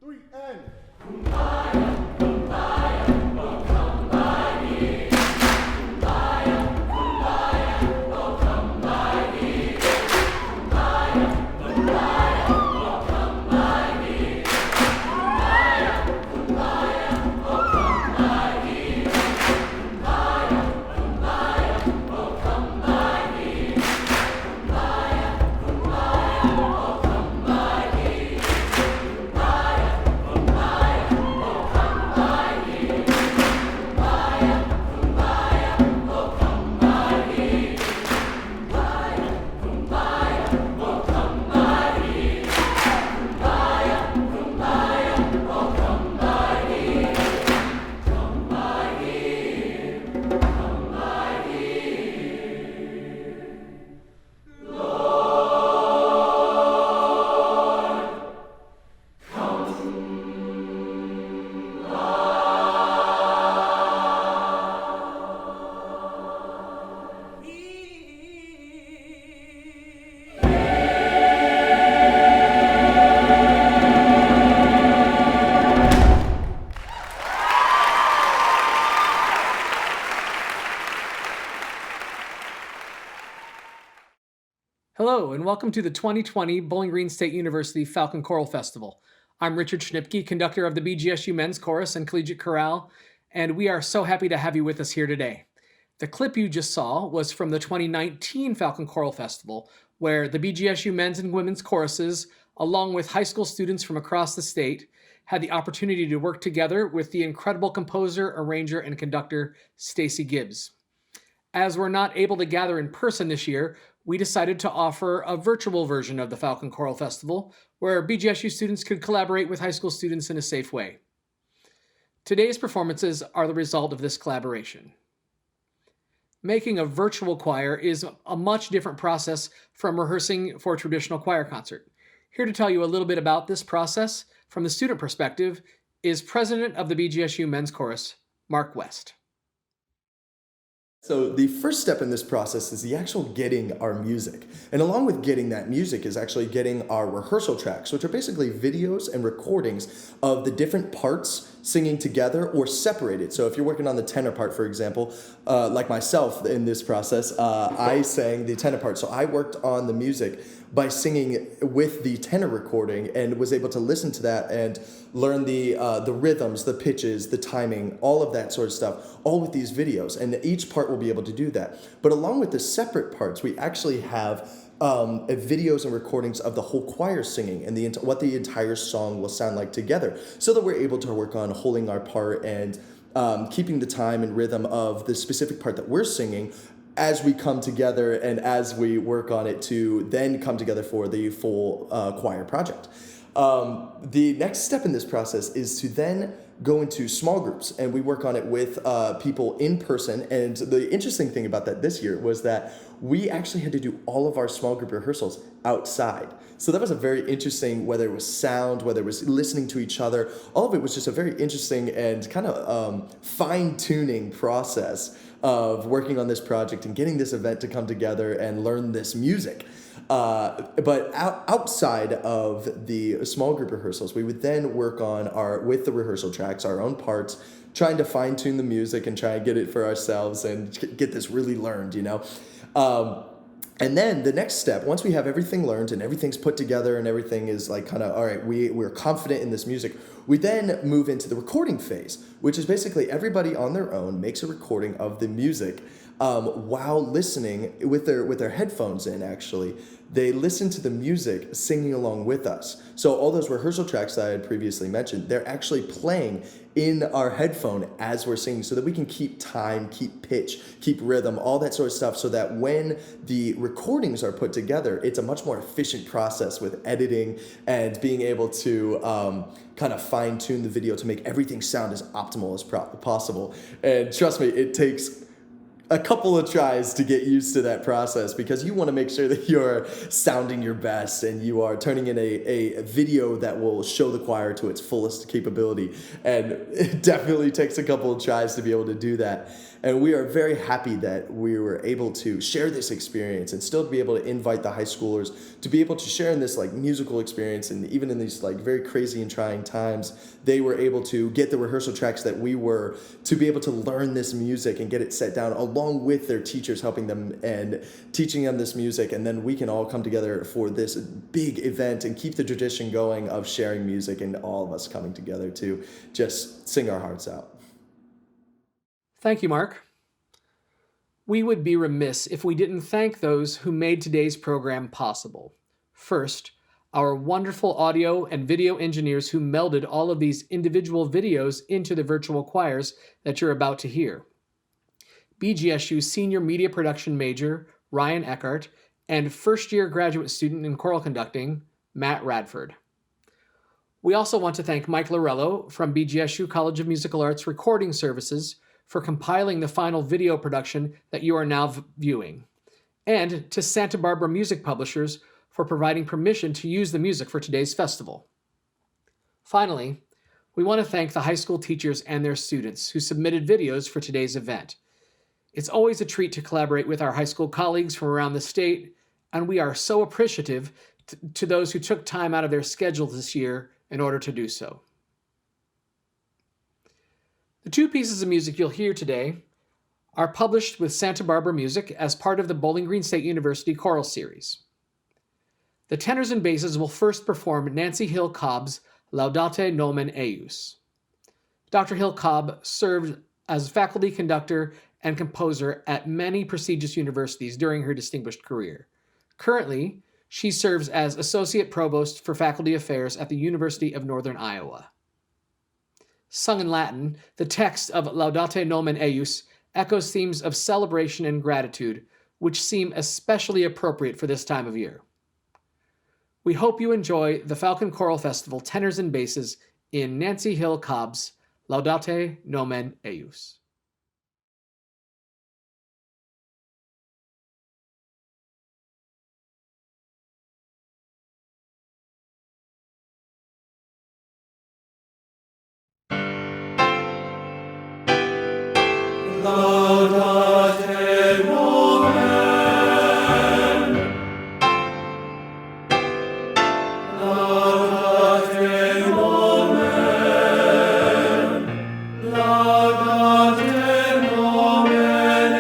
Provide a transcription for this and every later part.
3 and... Hello, and welcome to the 2020 Bowling Green State University Falcon Choral Festival. I'm Richard Schnipke, conductor of the BGSU Men's Chorus and Collegiate Chorale, and we are so happy to have you with us here today. The clip you just saw was from the 2019 Falcon Choral Festival, where the BGSU Men's and Women's Choruses, along with high school students from across the state, had the opportunity to work together with the incredible composer, arranger, and conductor, Stacy Gibbs. As we're not able to gather in person this year, we decided to offer a virtual version of the Falcon Choral Festival, where BGSU students could collaborate with high school students in a safe way. Today's performances are the result of this collaboration. Making a virtual choir is a much different process from rehearsing for a traditional choir concert. Here to tell you a little bit about this process from the student perspective is President of the BGSU Men's Chorus, Mark West. So the first step in this process is the actual getting our music. And along with getting that music is actually getting our rehearsal tracks, which are basically videos and recordings of the different parts singing together or separated. So if you're working on the tenor part, for example, like myself in this process, I sang the tenor part. So I worked on the music by singing with the tenor recording and was able to listen to that and learn the rhythms, the pitches, the timing, all of that sort of stuff, all with these videos. And each part will be able to do that. But along with the separate parts, we actually have videos and recordings of the whole choir singing and what the entire song will sound like together, so that we're able to work on holding our part and keeping the time and rhythm of the specific part that we're singing as we come together and as we work on it to then come together for the full choir project. The next step in this process is to then go into small groups, and we work on it with people in person. And the interesting thing about that this year was that we actually had to do all of our small group rehearsals outside. So that was a very interesting, whether it was sound, whether it was listening to each other, all of it was just a very interesting and kind of fine-tuning process of working on this project and getting this event to come together and learn this music. But outside of the small group rehearsals, we would then work on with the rehearsal tracks, our own parts, trying to fine tune the music and try and get it for ourselves and get this really learned, you know. And then the next step, once we have everything learned and everything's put together and everything is like kind of, all right, we're confident in this music, we then move into the recording phase, which is basically everybody on their own makes a recording of the music while listening with their headphones in. Actually, they listen to the music singing along with us. So all those rehearsal tracks that I had previously mentioned, they're actually playing in our headphone as we're singing, so that we can keep time, keep pitch, keep rhythm, all that sort of stuff, so that when the recordings are put together, it's a much more efficient process with editing and being able to kind of fine tune the video to make everything sound as optimal as possible. And trust me, it takes a couple of tries to get used to that process, because you want to make sure that you're sounding your best and you are turning in a video that will show the choir to its fullest capability. And it definitely takes a couple of tries to be able to do that. And we are very happy that we were able to share this experience and still be able to invite the high schoolers to be able to share in this like musical experience. And even in these like very crazy and trying times, they were able to get the rehearsal tracks that we were, to be able to learn this music and get it set down along with their teachers helping them and teaching them this music. And then we can all come together for this big event and keep the tradition going of sharing music and all of us coming together to just sing our hearts out. Thank you, Mark. We would be remiss if we didn't thank those who made today's program possible. First, our wonderful audio and video engineers who melded all of these individual videos into the virtual choirs that you're about to hear. BGSU Senior Media Production Major, Ryan Eckart, and first-year graduate student in choral conducting, Matt Radford. We also want to thank Mike Lorello from BGSU College of Musical Arts Recording Services for compiling the final video production that you are now viewing, and to Santa Barbara Music Publishers for providing permission to use the music for today's festival. Finally, we want to thank the high school teachers and their students who submitted videos for today's event. It's always a treat to collaborate with our high school colleagues from around the state, and we are so appreciative to those who took time out of their schedule this year in order to do so. The two pieces of music you'll hear today are published with Santa Barbara Music as part of the Bowling Green State University Choral Series. The tenors and basses will first perform Nancy Hill Cobb's Laudate, Nomen, ejus. Dr. Hill Cobb served as faculty conductor and composer at many prestigious universities during her distinguished career. Currently, she serves as Associate Provost for Faculty Affairs at the University of Northern Iowa. Sung in Latin, the text of Laudate, Nomen, ejus echoes themes of celebration and gratitude, which seem especially appropriate for this time of year. We hope you enjoy the Falcon Choral Festival tenors and basses in Nancy Hill Cobb's Laudate, Nomen, ejus. Laudate, Nomen. Laudate, Nomen. Laudate, Nomen,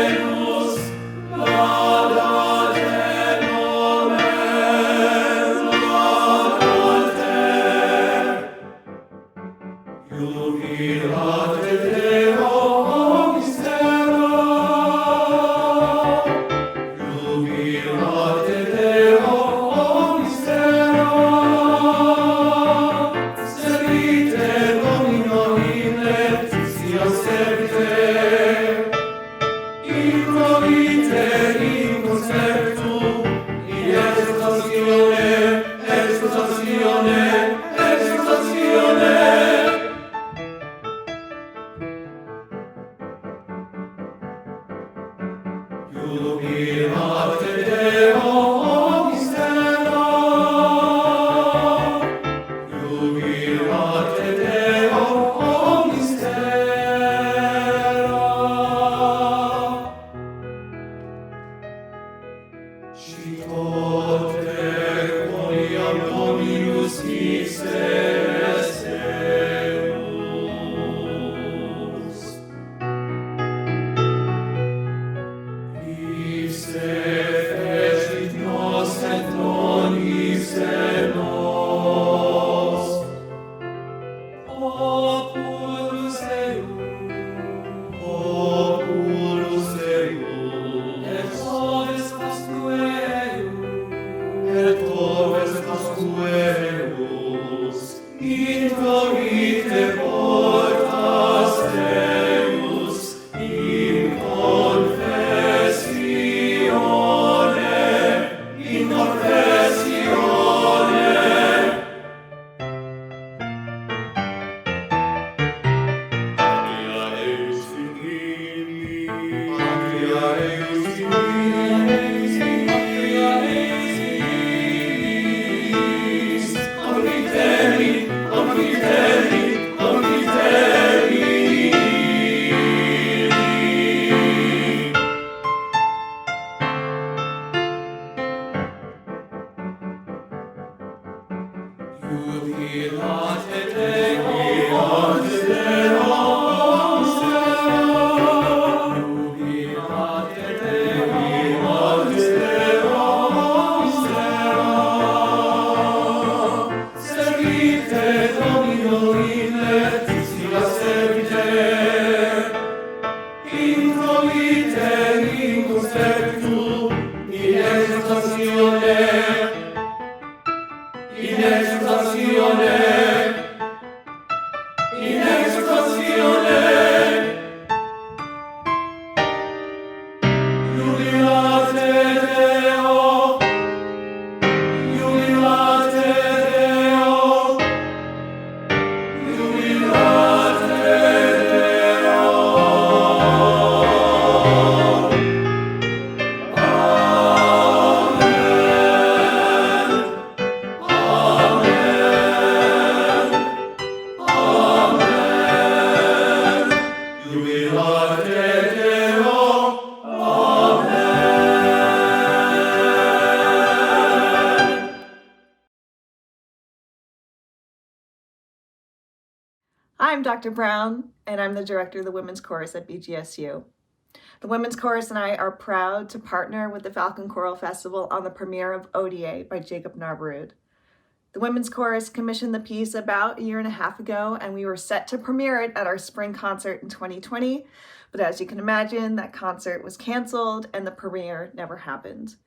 ejus. Laudate, Nomen. Laudate. Jubilate Deo. Dominus I'm Dr. Brown, and I'm the director of the Women's Chorus at BGSU. The Women's Chorus and I are proud to partner with the Falcon Choral Festival on the premiere of Hodie by Jacob Narverud. The Women's Chorus commissioned the piece about a year and a half ago, and we were set to premiere it at our spring concert in 2020, but as you can imagine, that concert was canceled and the premiere never happened.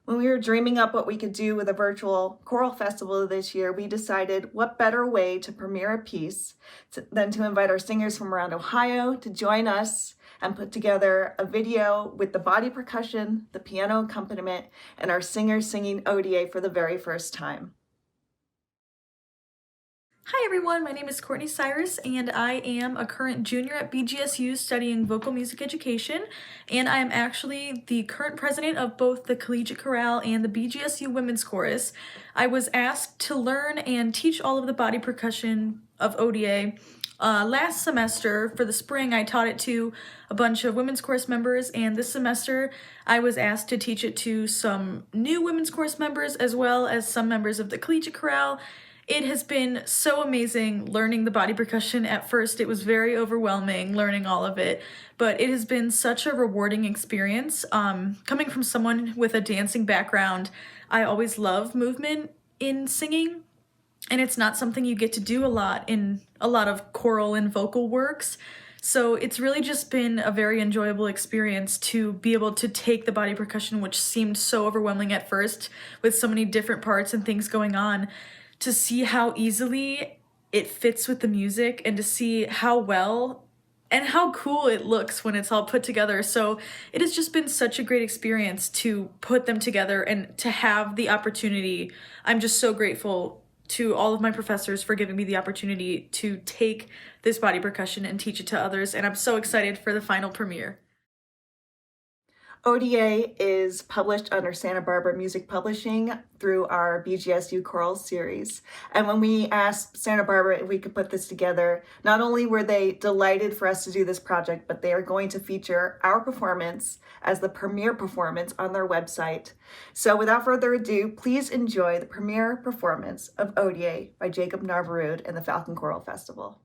When we were dreaming up what we could do with a virtual choral festival this year, we decided what better way to premiere a piece than to invite our singers from around Ohio to join us and put together a video with the body percussion, the piano accompaniment, and our singers singing Hodie for the very first time. Hi everyone, my name is Courtney Cyrus and I am a current junior at BGSU studying vocal music education, and I am actually the current president of both the Collegiate Chorale and the BGSU Women's Chorus. I was asked to learn and teach all of the body percussion of Hodie. Last semester, for the spring, I taught it to a bunch of women's chorus members, and this semester I was asked to teach it to some new women's chorus members as well as some members of the Collegiate Chorale. It has been so amazing learning the body percussion. At first, it was very overwhelming learning all of it, but it has been such a rewarding experience. Coming from someone with a dancing background, I always love movement in singing, and it's not something you get to do a lot in a lot of choral and vocal works. So it's really just been a very enjoyable experience to be able to take the body percussion, which seemed so overwhelming at first with so many different parts and things going on, to see how easily it fits with the music and to see how well and how cool it looks when it's all put together. So it has just been such a great experience to put them together and to have the opportunity. I'm just so grateful to all of my professors for giving me the opportunity to take this body percussion and teach it to others, and I'm so excited for the final premiere. Hodie is published under Santa Barbara Music Publishing through our BGSU Choral Series. And when we asked Santa Barbara if we could put this together, not only were they delighted for us to do this project, but they are going to feature our performance as the premiere performance on their website. So without further ado, please enjoy the premiere performance of Hodie by Jacob Narverud and the Falcon Choral Festival.